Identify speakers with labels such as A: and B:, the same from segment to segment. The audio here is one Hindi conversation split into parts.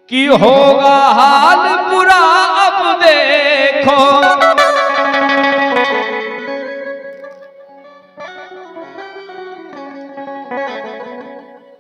A: कि होगा हाल बुरा अब देखो,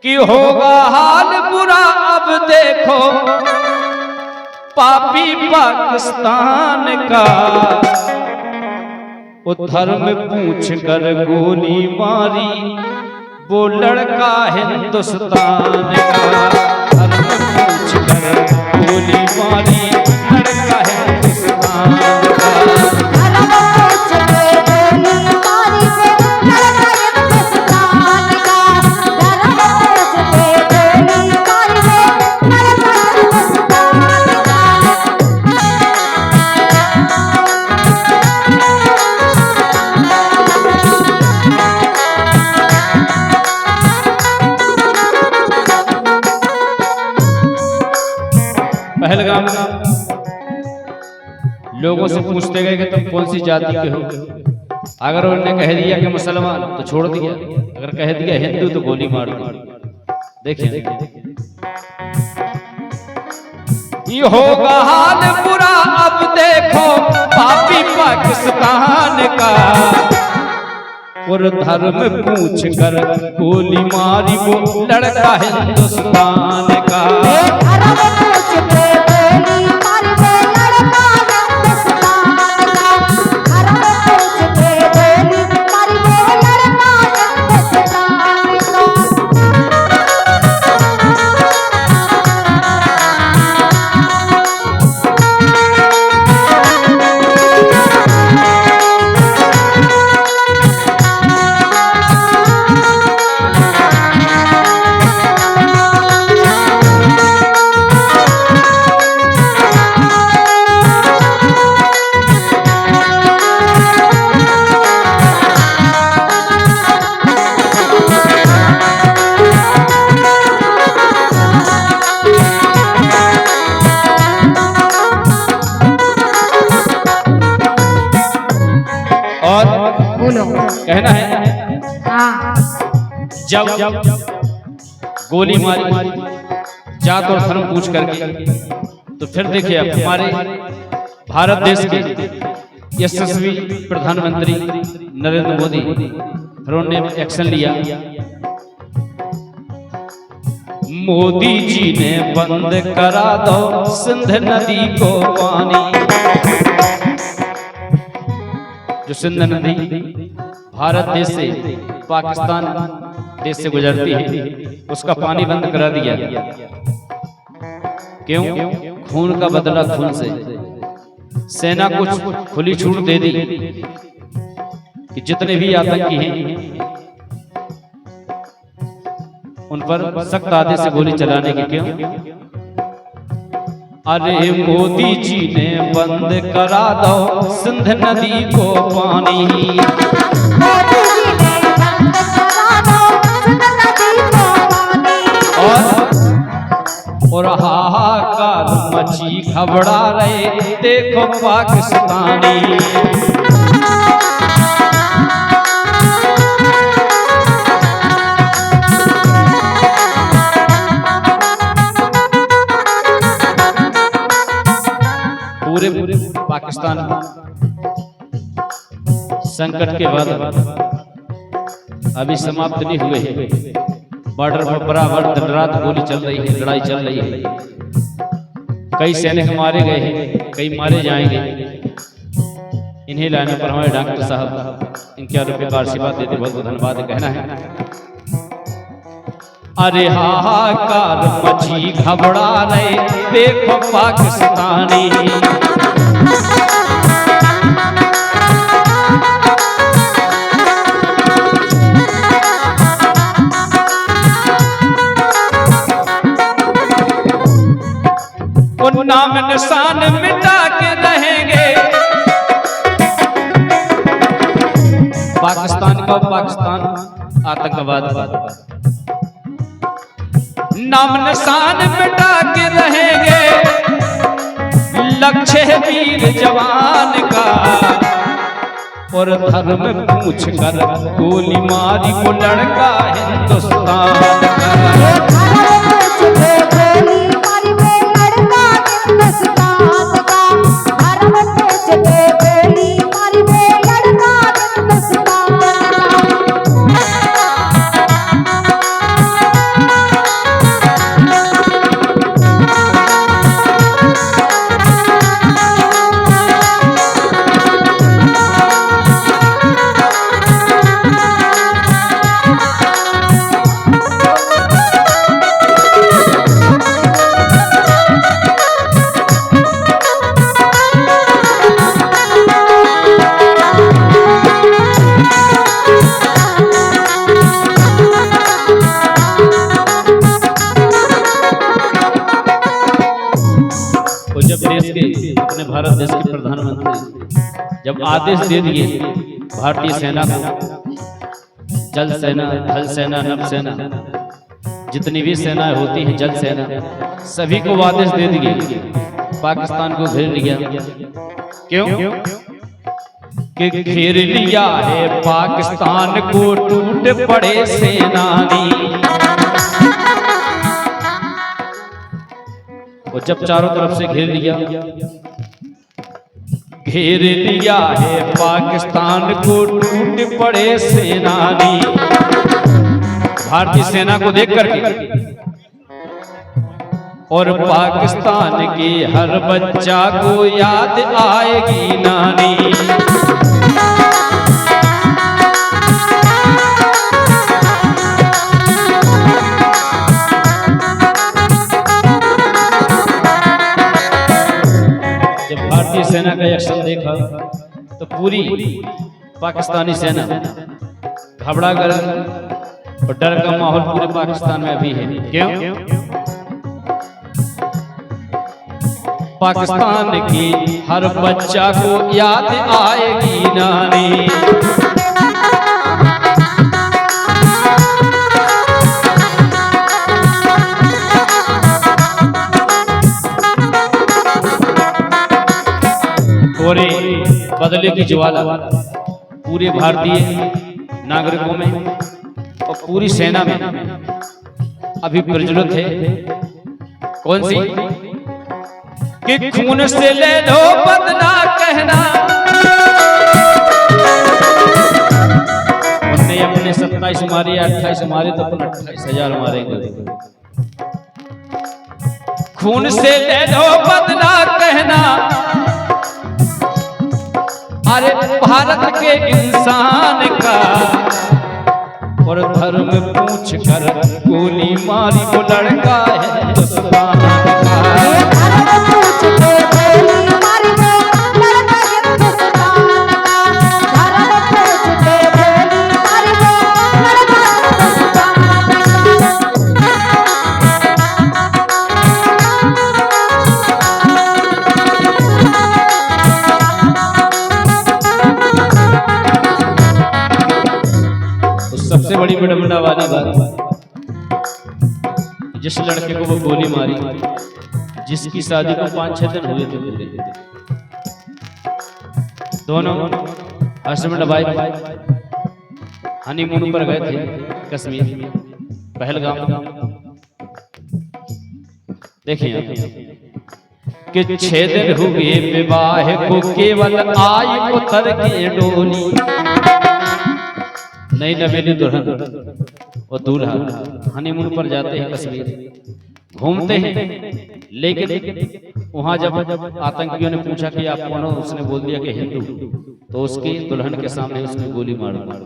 A: कि होगा हाल बुरा अब देखो, पापी पाकिस्तान का उधर में पूछ कर गोली मारी वो लड़का हिंदुस्तान का, उधर में पूछ कर गोली मारी लड़का हिंदुस्तान का। पहलगाम लोगों से पूछते गए कि तुम कौन सी जाति के हो, अगर उन्होंने कह दिया कि मुसलमान तो छोड़ दिया, अगर कह दिया हिंदू तो गोली मार दी। देखिए ये होगा हाल बुरा अब देखो, पापी पाकिस्तान का और धर्म पूछ कर गोली मारी वो लड़का हिंदुस्तान का। कहना है जब गोली मारी जात और धर्म पूछ करके, तो फिर देखिए अब हमारे भारत देश के यशस्वी प्रधानमंत्री नरेंद्र मोदी फिर उन्होंने एक्शन लिया। मोदी जी ने बंद करा दो सिंध नदी को पानी। जो सिंध नदी भारत देश से पाकिस्तान देश से गुजरती है, उसका पानी बंद करा दिया। क्यों? खून का बदला खून से। सेना कुछ खुली छूट दे दी कि जितने भी आतंकी हैं उन पर सख्त आदेश से गोली चलाने की। क्यों? अरे मोदी जी ने बंद करा दो सिंध नदी को पानी। और हाहाकार मची घबरा रहे देखो पाकिस्तानी। पूरे पाकिस्तान संकट के बाद अभी समाप्त नहीं हुए हैं। बॉर्डर पर बराबर दिन रात गोली चल रही है, लड़ाई चल रही है। कई सैनिक मारे गए हैं, कई मारे जाएंगे। इन्हीं लाइनों पर हमारे डॉक्टर साहब इनके आरोपी का आशीर्वाद देते बहुत बहुत धन्यवाद कहना है। अरे हाहाकार मची घबरा रहे देखो पाकिस्तानी। नाम निशान मिटा के रहेंगे पाकिस्तान का, पाकिस्तान आतंकवाद। नाम निशान मिटा के रहेंगे लक्ष्य है वीर जवान का। और धर्म पूछ कर गोली मारी वो लड़का हिंदुस्तान का। वो जब देश के अपने भारत देश के प्रधानमंत्री जब आदेश दे दिए भारतीय सेना को, जल सेना, थल सेना, नभ सेना, जितनी भी सेनाएं होती हैं, जल सेना, सभी को आदेश दे दिए, पाकिस्तान को घेर लिया। क्यों? कि घेर लिया है पाकिस्तान को टूट पड़े सेनानी। वो जब चारों तरफ से घेर लिया, घेर लिया है पाकिस्तान को टूट पड़े सेनानी। भारतीय सेना को देख करके और पाकिस्तान के हर बच्चा को याद आएगी नानी। जब भारतीय सेना का एक्शन देखा तो पूरी पाकिस्तानी सेना घबरा कर और डर का माहौल पूरे पाकिस्तान में अभी है। क्यों? पाकिस्तान की हर बच्चा को याद आएगी नानी। और बदले की ज्वाला पूरे भारतीय नागरिकों में और पूरी सेना में अभी प्रज्वलित है। कौन सी? कि खून से ले लो बदला कहना। उनने अपने 27 मारे, 28 मारे तो अपन 28,000 मारेंगे। खून से ले लो बदला कहना, अरे भारत के इंसान का। और धर्म पूछ कर गोली मारी वो लड़का है हिंदुस्तान का। सबसे बड़ी विडंबना वाली बात, जिस लड़के को वो गोली मारी, जिसकी शादी को 5-6 दिन हुए थे पूरे, दोनों हस्बैंड वाइफ हनीमून पर गए थे कश्मीर, पहलगाम। देखिए कि 6 दिन हुए विवाह को, केवल आई उतर के डोली। नई नवेली दुल्हन और दूल्हा हनीमून पर जाते हैं कश्मीर, घूमते हैं, लेकिन वहां जब आतंकियों ने पूछा कि आप कौन हो, उसने बोल दिया कि हिंदू, तो उसकी दुल्हन के सामने उसने गोली मार दी।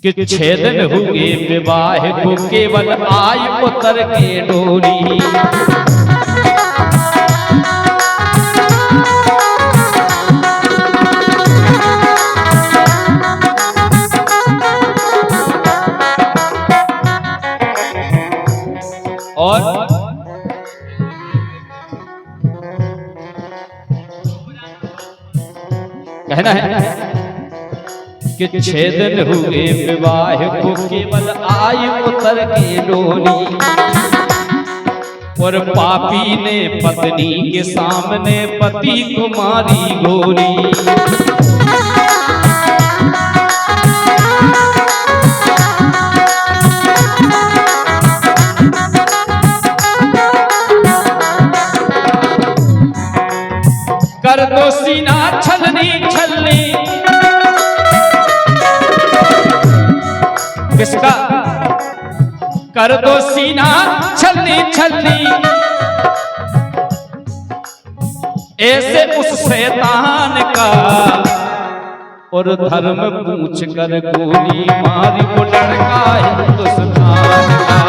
A: कि 6 दिन हुए विवाह को, केवल आई उतर के डोली। और कहना है कि 6 दिन हुए विवाह को, केवल आई उतर के डोली। और पापी ने पत्नी के सामने पति को मारी गोली। कर दो सीना छलनी छलनी, किसका? कर दो सीना छलनी छलनी, ऐसे उस शैतान का। और धर्म पूछ कर गोली मारी वो लड़का हिंदुस्तान का।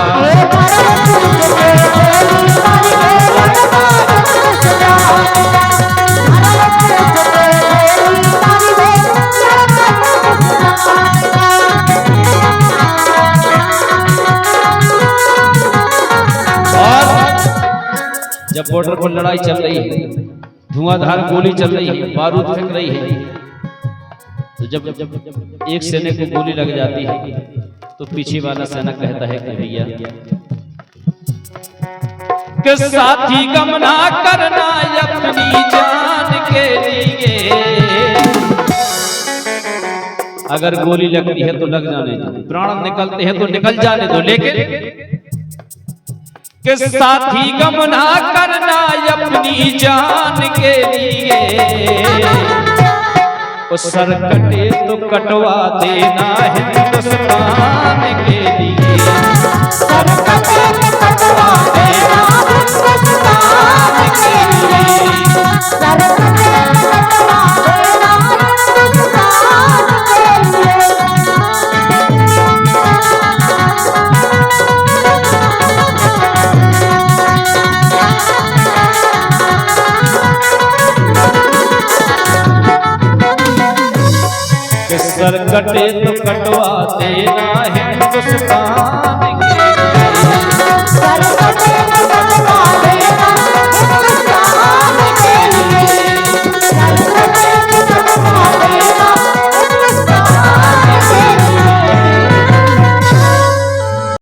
A: जब बॉर्डर पर लड़ाई चल रही है, धुआंधार गोली चल रही है, बारूद फेंक रही है, तो जब एक सैनिक को गोली लग जाती है तो पीछे वाला सैनिक कहता है कि भैया कि साथी गम ना करना अपनी जान के लिए, अगर गोली लगती है तो लग जाने दो, प्राण निकलते हैं तो निकल जाने दो, लेकिन कि साथी गम ना करना अपनी जान के लिए, उस सर कटे तो कटवा देना हिंदुस्तान के लिए, सर कटे तो कटवा देना हिंदुस्तान के लिए, सर कटे तो कटवा देना हिंदुस्तान के लिए। सर कटे तो कटवा देना